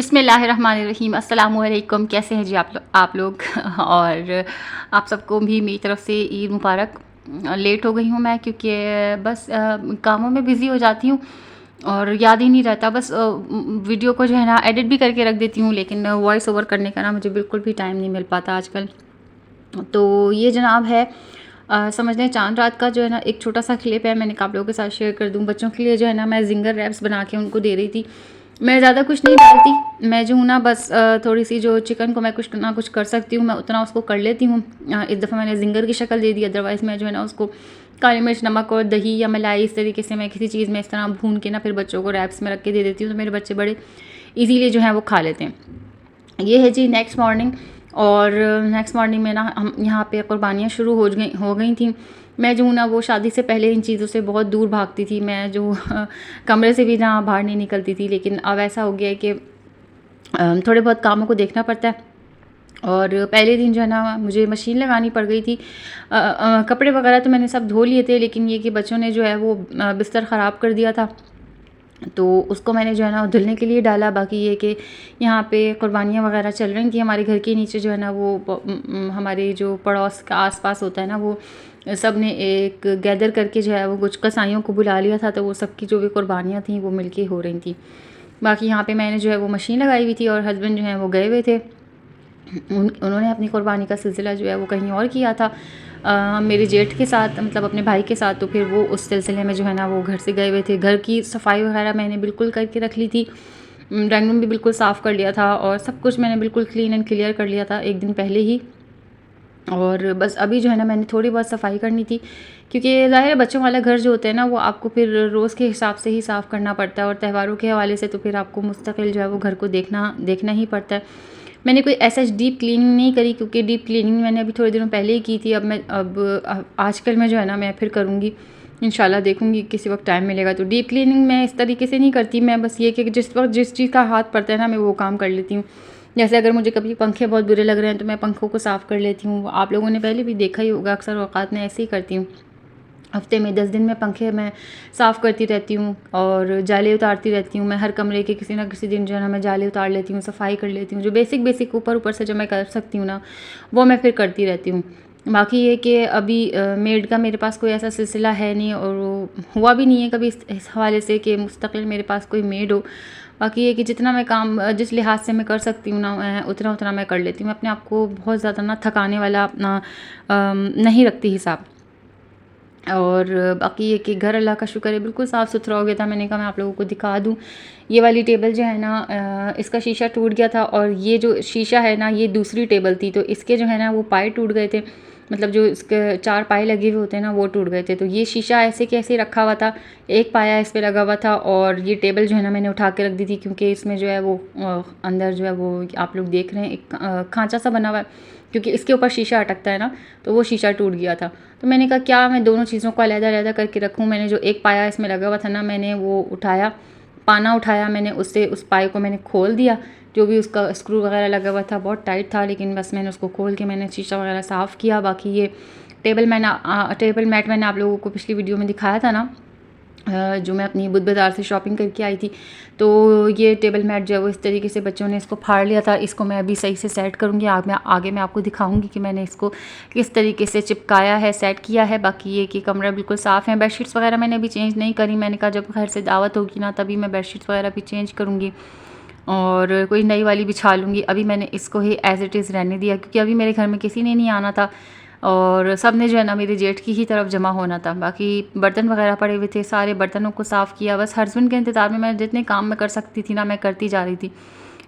बिस्मिल्लाहिर्रहमानिर्रहीम अस्सलामुअलैकुम। कैसे हैं जी आप लोग और आप सबको भी मेरी तरफ़ से ईद मुबारक। लेट हो गई हूँ मैं क्योंकि बस कामों में बिज़ी हो जाती हूँ और याद ही नहीं रहता। बस वीडियो को जो है ना एडिट भी करके रख देती हूँ, लेकिन वॉइस ओवर करने का ना मुझे बिल्कुल भी टाइम नहीं मिल पाता आजकल। तो ये जनाब है समझ लें चाँद रात का जो है ना एक छोटा सा क्लिप है, मैंने कहा आप लोगों के साथ शेयर कर दूँ। बच्चों के लिए जो है ना मैं ज़िंगर रैप्स बना के उनको दे रही थी। मैं ज़्यादा कुछ नहीं डालती, मैं जो हूँ ना बस थोड़ी सी जो चिकन को मैं कुछ ना कुछ कर सकती हूँ मैं उतना उसको कर लेती हूँ। इस दफ़ा मैंने ज़िंगर की शक्ल दे दी, अदरवाइज़ मैं जो है ना उसको काली मिर्च, नमक और दही या मलाई इस तरीके से मैं किसी चीज़ में इस तरह भून के ना फिर बच्चों को रैप्स में रख के दे देती हूँ, तो मेरे बच्चे बड़े ईज़िली जो है वो खा लेते हैं। ये है जी नेक्स्ट मॉर्निंग। और नेक्स्ट मॉर्निंग में ना हम यहाँ पे कुर्बानियाँ शुरू हो गई थी। मैं जो हूँ ना वो शादी से पहले इन चीज़ों से बहुत दूर भागती थी, मैं जो कमरे से भी ना बाहर नहीं निकलती थी। लेकिन अब ऐसा हो गया है कि थोड़े बहुत कामों को देखना पड़ता है। और पहले दिन जो है ना मुझे मशीन लगानी पड़ गई थी। कपड़े वगैरह तो मैंने सब धो लिए थे, लेकिन ये कि बच्चों ने जो है वो बिस्तर ख़राब कर दिया था, तो उसको मैंने जो है ना धुलने के लिए डाला। बाकी ये कि यहाँ पे कुर्बानियाँ वगैरह चल रही थी हमारे घर के नीचे जो है ना वो हमारे जो पड़ोस का आसपास होता है ना वो सब ने एक गैदर करके जो है वो कुछ कसाईयों को बुला लिया था, तो वो सबकी जो भी कुर्बानियाँ थी वो मिलके हो रही थी। बाकी यहाँ पे मैंने जो है वो मशीन लगाई हुई थी और हस्बैंड जो है वो गए हुए थे। उन्होंने अपनी कुर्बानी का सिलसिला जो है वो कहीं और किया था मेरे जेठ के साथ, मतलब अपने भाई के साथ। तो फिर वो उस सिलसिले में जो है ना वो घर से गए हुए थे। घर की सफाई वगैरह मैंने बिल्कुल करके रख ली थी, ड्राइंग रूम भी बिल्कुल साफ़ कर लिया था और सब कुछ मैंने बिल्कुल क्लीन एंड क्लियर कर लिया था एक दिन पहले ही। और बस अभी जो है ना मैंने थोड़ी बहुत सफाई करनी थी, क्योंकि ज़ाहिर है बच्चों वाला घर जो होता है ना वो आपको फिर रोज़ के हिसाब से ही साफ़ करना पड़ता है, और त्योहारों के हवाले से तो फिर आपको मुस्तकिल जो है वो घर को देखना ही पड़ता है। मैंने कोई ऐसा डीप क्लीनिंग नहीं करी, क्योंकि डीप क्लीनिंग मैंने अभी थोड़े दिनों पहले ही की थी। अब आजकल मैं जो है ना मैं फिर करूँगी इंशाल्लाह, देखूँगी किसी वक्त टाइम मिलेगा तो। डीप क्लीनिंग मैं इस तरीके से नहीं करती, मैं बस ये कि जिस वक्त जिस चीज़ का हाथ पड़ता है ना मैं वो काम कर लेती हूँ। जैसे अगर मुझे कभी पंखे बहुत बुरे लग रहे हैं तो मैं पंखों को साफ़ कर लेती हूँ। आप लोगों ने पहले भी देखा ही होगा, अक्सर औक़ात मैं ऐसे ही करती हूँ। हफ्ते में 10 दिन में पंखे मैं साफ़ करती रहती हूँ और जाले उतारती रहती हूँ। मैं हर कमरे के किसी ना किसी दिन जो है ना मैं जाले उतार लेती हूँ, सफाई कर लेती हूँ। जो बेसिक ऊपर से जो मैं कर सकती हूँ ना वो मैं फिर करती रहती हूँ। बाकी ये कि अभी मेड का मेरे पास कोई ऐसा सिलसिला है नहीं, और वो हुआ भी नहीं है कभी इस हवाले से कि मुस्तकिल मेरे पास कोई मेड हो। बाकी ये कि जितना मैं काम जिस लिहाज से मैं कर सकती हूँ ना मैं उतना मैं कर लेती हूँ। मैं अपने आप को बहुत ज़्यादा ना थकाने वाला अपना नहीं रखती हिसाब। और बाकी ये कि घर अल्लाह का शुक्र है बिल्कुल साफ़ सुथरा हो गया था। मैंने कहा मैं आप लोगों को दिखा दूँ। ये वाली टेबल जो है ना इसका शीशा टूट गया था, और ये जो शीशा है ना ये दूसरी टेबल थी, तो इसके जो है ना वो पाए टूट गए थे। मतलब जो इसके 4 पाए लगे हुए होते हैं ना वो टूट गए थे। तो ये शीशा ऐसे के ऐसे रखा हुआ था, एक पाया इस पे लगा हुआ था, और ये टेबल जो है ना मैंने उठा के रख दी थी, क्योंकि इसमें जो है वो अंदर जो है वो आप लोग देख रहे हैं एक खाँचा सा बना हुआ है, क्योंकि इसके ऊपर शीशा अटकता है ना, तो वो शीशा टूट गया था। तो मैंने कहा क्या मैं दोनों चीज़ों को अलग-अलग करके रखूँ। मैंने जो एक पाया इसमें लगा हुआ था ना मैंने वो उठाया, पाना उठाया मैंने, उससे उस पाए को मैंने खोल दिया। जो भी उसका स्क्रू वगैरह लगा हुआ था बहुत टाइट था, लेकिन बस मैंने उसको खोल के मैंने शीशा वगैरह साफ़ किया। बाकी ये टेबल मैट मैंने आप लोगों को पिछली वीडियो में दिखाया था ना, जो मैं अपनी बुध बाज़ार से शॉपिंग करके आई थी। तो ये टेबल मैट जो है वो इस तरीके से बच्चों ने इसको फाड़ लिया था। इसको मैं अभी सही से सेट करूँगी, आगे मैं आपको दिखाऊंगी कि मैंने इसको किस तरीके से चिपकाया है, सेट किया है। बाकी ये कि कमरा बिल्कुल साफ़ है। बेडशीट्स वगैरह मैंने अभी चेंज नहीं करी, मैंने कहा जब घर से दावत होगी ना तभी मैं बेडशीट्स वगैरह भी चेंज करूँगी और कोई नई वाली बिछा लूँगी। अभी मैंने इसको ही एज़ इट इज़ रहने दिया, क्योंकि अभी मेरे घर में किसी ने नहीं आना था और सब ने जो है ना मेरे जेठ की ही तरफ जमा होना था। बाकी बर्तन वगैरह पड़े हुए थे, सारे बर्तनों को साफ़ किया। बस हस्बैंड के इंतज़ार में मैं जितने काम मैं कर सकती थी ना मैं करती जा रही थी।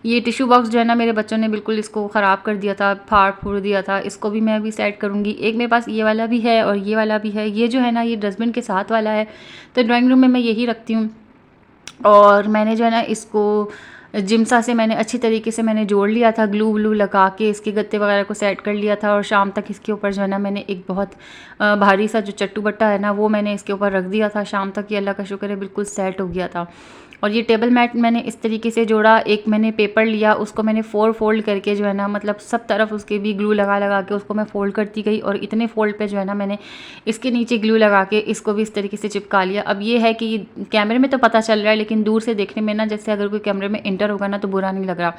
ये टिश्यू बॉक्स जो है ना मेरे बच्चों ने बिल्कुल इसको ख़राब कर दिया था, फाड़ फूड़ दिया था। इसको भी मैं अभी सेट करूँगी। एक मेरे पास ये वाला भी है और ये वाला भी है। ये जो है ना ये डस्टबिन के साथ वाला है, तो ड्राइंग रूम में मैं यही रखती हूँ। और मैंने जो है ना इसको जिम्सा से मैंने अच्छी तरीके से मैंने जोड़ लिया था, ग्लू व्लू लगा के इसके गत्ते वगैरह को सेट कर लिया था। और शाम तक इसके ऊपर जो है ना मैंने एक बहुत भारी सा जो चट्टू बट्टा है ना वो मैंने इसके ऊपर रख दिया था। शाम तक ये अल्लाह का शुक्र है बिल्कुल सेट हो गया था। और ये टेबल मैट मैंने इस तरीके से जोड़ा, एक मैंने पेपर लिया, उसको मैंने 4 फोल्ड करके जो है ना, मतलब सब तरफ उसके भी ग्लू लगा लगा के उसको मैं फ़ोल्ड करती गई, और इतने फ़ोल्ड पे जो है ना मैंने इसके नीचे ग्लू लगा के इसको भी इस तरीके से चिपका लिया। अब ये है कि कैमरे में तो पता चल रहा है, लेकिन दूर से देखने में ना, जैसे अगर कोई कैमरे में एंटर होगा ना तो बुरा नहीं लग रहा।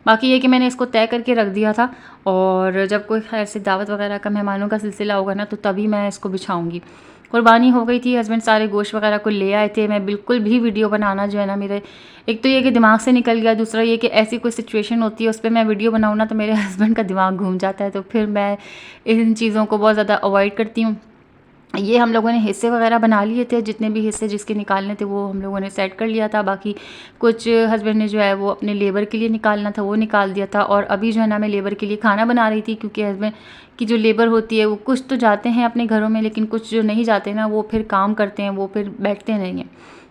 बाकी ये कि मैंने इसको तय करके रख दिया था, और जब कोई खैर से दावत वगैरह का, मेहमानों का सिलसिला होगा ना, तो तभी मैं इसको बिछाऊँगी। कुर्बानी हो गई थी, हस्बैंड सारे गोश्त वगैरह को ले आए थे। मैं बिल्कुल भी वीडियो बनाना जो है ना, मेरे एक तो ये कि दिमाग से निकल गया, दूसरा ये कि ऐसी कोई सिचुएशन होती है उस पे मैं वीडियो बनाऊँ ना तो मेरे हस्बैंड का दिमाग घूम जाता है, तो फिर मैं इन चीज़ों को बहुत ज़्यादा अवॉइड करती हूँ। ये हम लोगों ने हिस्से वगैरह बना लिए थे, जितने भी हिस्से जिसके निकालने थे वो हम लोगों ने सेट कर लिया था। बाकी कुछ हस्बैंड ने जो है वो अपने लेबर के लिए निकालना था, वो निकाल दिया था। और अभी जो है ना मैं लेबर के लिए खाना बना रही थी, क्योंकि हस्बैंड की जो लेबर होती है वो कुछ तो जाते हैं अपने घरों में, लेकिन कुछ जो नहीं जाते ना वो फिर काम करते हैं, वो फिर बैठते नहीं हैं।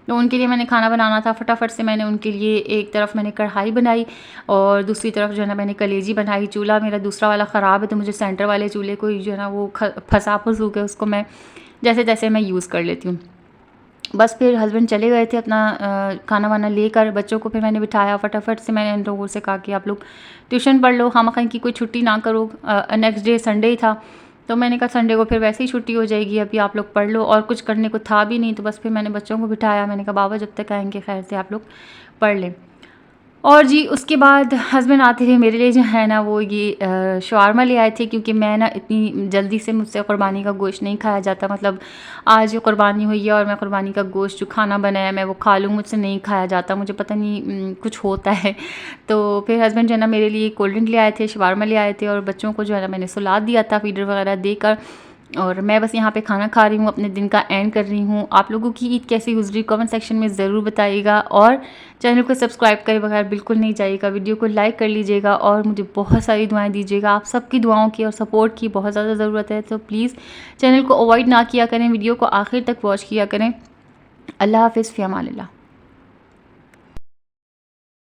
तो उनके लिए मैंने खाना बनाना था। फटाफट से मैंने उनके लिए एक तरफ मैंने कढ़ाई बनाई, और दूसरी तरफ जो है ना मैंने कलेजी बनाई। चूल्हा मेरा दूसरा वाला ख़राब है, तो मुझे सेंटर वाले चूल्हे को जो है ना वो फंसा फंसू के उसको मैं जैसे तैसे मैं यूज़ कर लेती हूँ। बस फिर हस्बैंड चले गए थे अपना खाना वाना लेकर, बच्चों को फिर मैंने बिठाया। फटाफट से मैंने इन लोगों से कहा कि आप लोग ट्यूशन पढ़ लो, खामखा की कोई छुट्टी ना करो। नेक्स्ट डे संडे ही था, तो मैंने कहा संडे को फिर वैसे ही छुट्टी हो जाएगी, अभी आप लोग पढ़ लो। और कुछ करने को था भी नहीं, तो बस फिर मैंने बच्चों को बिठाया। मैंने कहा बाबा जब तक आएंगे खैर से आप लोग पढ़ लें। और जी उसके बाद हस्बैंड आते थे, मेरे लिए जो है ना वो ये शवारमा ले आए थे, क्योंकि मैं ना इतनी जल्दी से मुझसे क़ुरबानी का गोश्त नहीं खाया जाता। मतलब आज क़ुरबानी हुई है और मैं क़ुरबानी का गोश्त जो खाना बनाया मैं वो खा लूँ, मुझसे नहीं खाया जाता, मुझे पता नहीं कुछ होता है। तो फिर हस्बैंड जो है ना मेरे लिए कोल्ड ड्रिंक ले आए थे, शवारमा ले आए थे, और बच्चों को जो है ना मैंने सुला दिया था फीडर वगैरह देकर। और मैं बस यहाँ पे खाना खा रही हूँ, अपने दिन का एंड कर रही हूँ। आप लोगों की ईद कैसी गुजरी कमेंट सेक्शन में ज़रूर बताइएगा, और चैनल को सब्सक्राइब करे बगैर बिल्कुल नहीं जाइएगा। वीडियो को लाइक कर लीजिएगा, और मुझे बहुत सारी दुआएं दीजिएगा। आप सबकी दुआओं की और सपोर्ट की बहुत ज़्यादा ज़रूरत है, तो प्लीज़ चैनल को अवॉइड ना किया करें, वीडियो को आखिर तक वॉच किया करें। अल्लाह हाफ़िज़, फ़ी अमान अल्लाह।